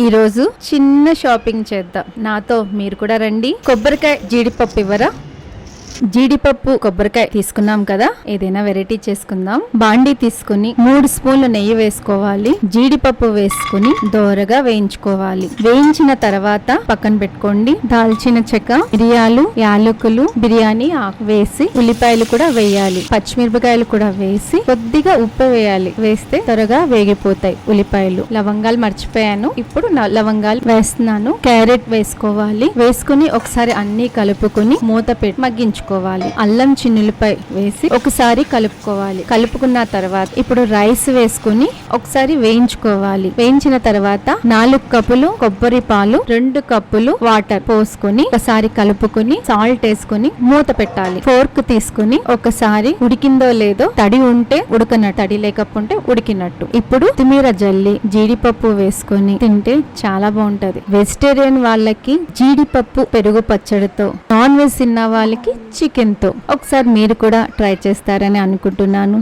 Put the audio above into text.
ఈరోజు చిన్న షాపింగ్ చేద్దాం. నాతో మీరు కూడా రండి. కొబ్బరికాయ జీడిపప్పు ఇవ్వరా? జీడిపప్పు కొబ్బరికాయ తీసుకున్నాం కదా, ఏదైనా వెరైటీ చేసుకుందాం. బాండీ తీసుకుని 3 స్పూన్లు నెయ్యి వేసుకోవాలి. జీడిపప్పు వేసుకుని దోరగా వేయించుకోవాలి. వేయించిన తర్వాత పక్కన పెట్టుకోండి. దాల్చిన చెక్క, మిరియాలు, యాలకులు, బిర్యానీ ఆకు వేసి, ఉల్లిపాయలు కూడా వేయాలి. పచ్చిమిరపకాయలు కూడా వేసి, కొద్దిగా ఉప్పు వేయాలి. వేస్తే త్వరగా వేగిపోతాయి ఉల్లిపాయలు. లవంగాలు మర్చిపోయాను, ఇప్పుడు లవంగాలు వేస్తున్నాను. క్యారెట్ వేసుకోవాలి. వేసుకుని ఒకసారి అన్ని కలుపుకుని మూత పెట్టి మగ్గించుకోవాలి. అల్లం చిన్నులపై వేసి ఒకసారి కలుపుకోవాలి. కలుపుకున్న తర్వాత ఇప్పుడు రైస్ వేసుకుని ఒకసారి వేయించుకోవాలి. వేయించిన తర్వాత 4 కప్పులు కొబ్బరి పాలు, 2 కప్పులు వాటర్ పోసుకొని ఒకసారి కలుపుకుని సాల్ట్ వేసుకుని మూత పెట్టాలి. ఫోర్క్ తీసుకుని ఒకసారి ఉడికిందో లేదో, తడి ఉంటే ఉడకనట్టు, తడి లేకపోతే ఉడికినట్టు. ఇప్పుడు కొత్తిమీర జల్లి జీడిపప్పు వేసుకొని తింటే చాలా బాగుంటది. వెజిటేరియన్ వాళ్ళకి జీడిపప్పు పెరుగు పచ్చడితో, నాన్ వెజ్ తిన్న వాళ్ళకి చికెన్ తో. ఒకసారి మీరు కూడా ట్రై చేస్తారని అనుకుంటున్నాను.